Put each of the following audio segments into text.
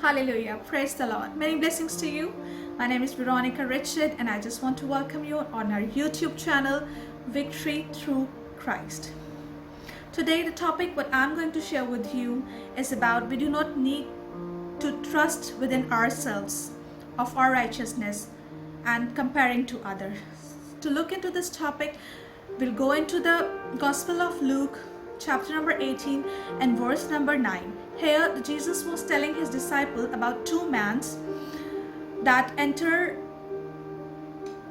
Hallelujah. Praise the Lord. Many blessings to you. My name is Veronica Richard, and I just want to welcome you on our YouTube channel, Victory Through Christ. Today, the topic what I'm going to share with you is about we do not need to trust within ourselves of our righteousness and comparing to others. To look into this topic, we'll go into the Gospel of Luke, chapter number 18 and verse number 9. Here Jesus was telling his disciple about two men that enter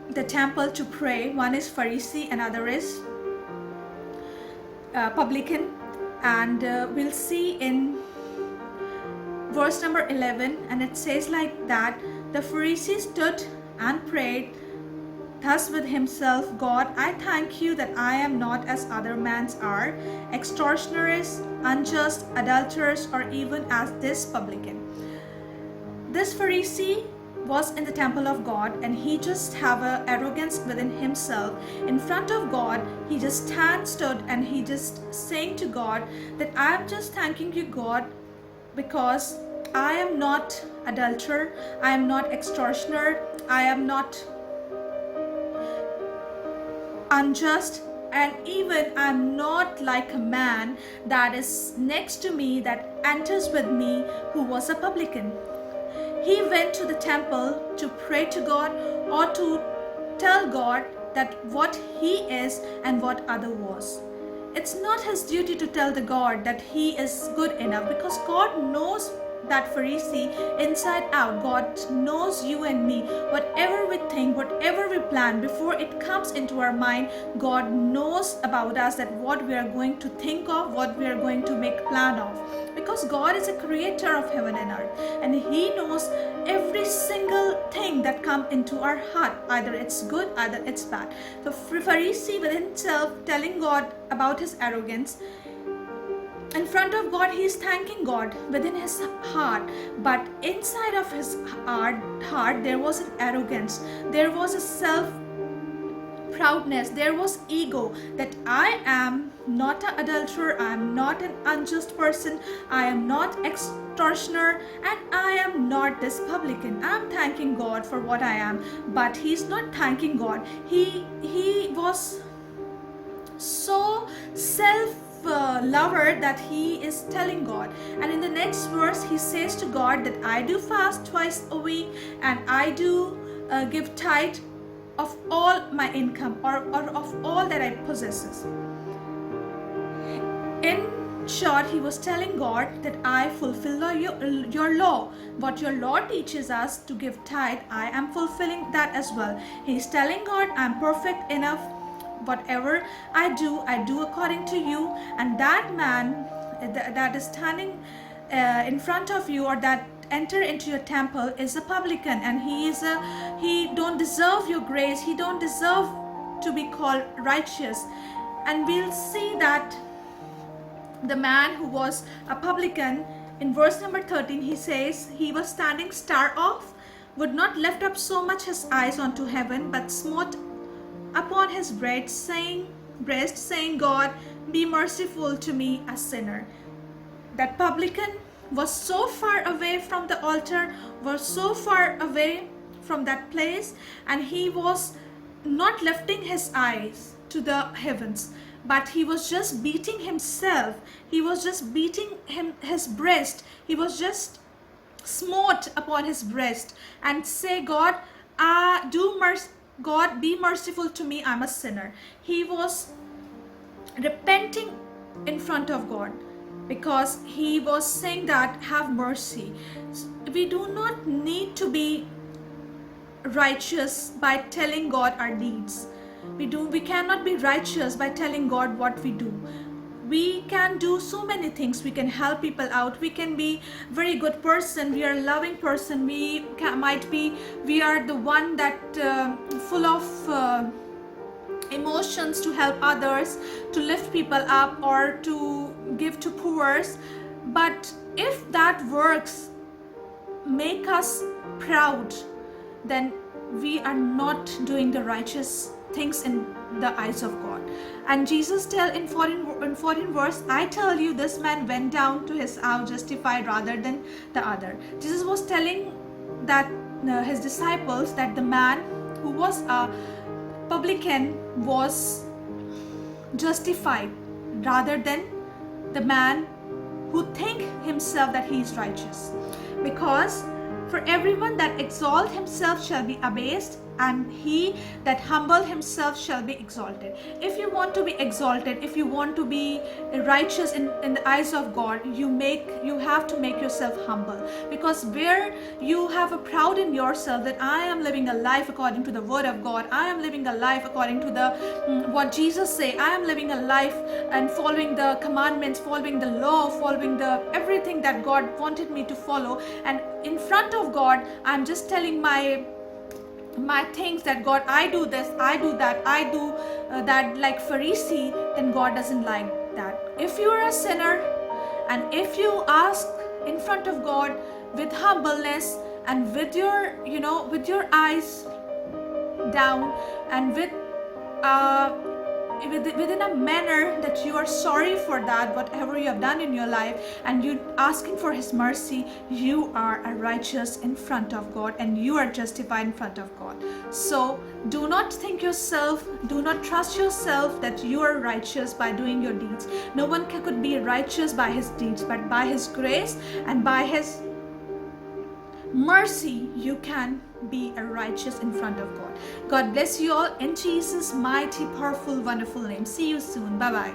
the temple to pray. One is Pharisee, another is publican, and we'll see in verse number 11, and it says like that: the Pharisee stood and prayed thus with himself, God, I thank you that I am not as other men are, extortioners, unjust, adulterers, or even as this publican. This Pharisee was in the temple of God, and he just have a arrogance within himself. In front of God, he just stood and he just saying to God that I am just thanking you, God, because I am not adulterer, I am not extortioner, I am not unjust, and even I'm not like a man that is next to me that enters with me who was a publican. He went to the temple to pray to God or to tell God that what he is and what other was. It's not his duty to tell the God that he is good enough, because God knows that Pharisee inside out. God knows you and me. Whatever we think, whatever we plan, before it comes into our mind, God knows about us, that what we are going to think of, what we are going to make plan of, because God is a creator of heaven and earth, and he knows every single thing that come into our heart. Either it's good, either it's bad. So Pharisee within himself telling God about his arrogance. In front of God, he is thanking God within his heart, but inside of his heart there was an arrogance, there was a self-proudness, there was ego, that I am not an adulterer, I am not an unjust person, I am not extortioner, and I am not this publican. I am thanking God for what I am, but he's not thanking God. He was so lover that he is telling God. And in the next verse he says to God that I do fast twice a week, and I do give tithe of all my income, or of all that I possesses. In short, he was telling God that I fulfill your law. What your law teaches us to give tithe, I am fulfilling that as well. He's telling God I'm perfect enough. Whatever I do according to you. And that man that is standing in front of you, or that enter into your temple, is a publican, and he don't deserve your grace, he don't deserve to be called righteous. And we'll see that the man who was a publican, in verse number 13, he says he was standing star off, would not lift up so much his eyes unto heaven, but smote upon his breast, saying, God, be merciful to me, a sinner. That publican was so far away from the altar, was so far away from that place, and he was not lifting his eyes to the heavens, but he was just beating himself. He was just beating his breast. He was just smote upon his breast and say, God, God, be merciful to me, I'm a sinner. He was repenting in front of God, because he was saying that have mercy. We do not need to be righteous by telling God our deeds. We cannot be righteous by telling God what we do. We can do so many things. We can help people out. We can be very good person. We are a loving person. We are the one that full of emotions to help others, to lift people up, or to give to poor. But if that works make us proud, then we are not doing the righteous things in the eyes of God. And Jesus tell in 14 verse, I tell you, this man went down to his house justified rather than the other. Jesus was telling that his disciples that the man who was a publican was justified rather than the man who think himself that he is righteous. Because for everyone that exalt himself shall be abased, and he that humble himself shall be exalted. If you want to be exalted, if you want to be righteous in the eyes of God, you have to make yourself humble. Because where you have a proud in yourself that I am living a life according to the word of God, I am living a life according to the what Jesus say, I am living a life and following the commandments, following the law, following the everything that God wanted me to follow, and in front of God I'm just telling my things that God, I do this, I do that, I do that like Pharisee, then God doesn't like that. If you are a sinner and if you ask in front of God with humbleness and with your with your eyes down and within a manner that you are sorry for that whatever you have done in your life, and you asking for his mercy, you are a righteous in front of God and you are justified in front of God. So do not think yourself, do not trust yourself that you are righteous by doing your deeds. No one could be righteous by his deeds, but by his grace and by his mercy you can be a righteous in front of God. God bless you all in Jesus' mighty, powerful, wonderful name. See you soon. Bye bye.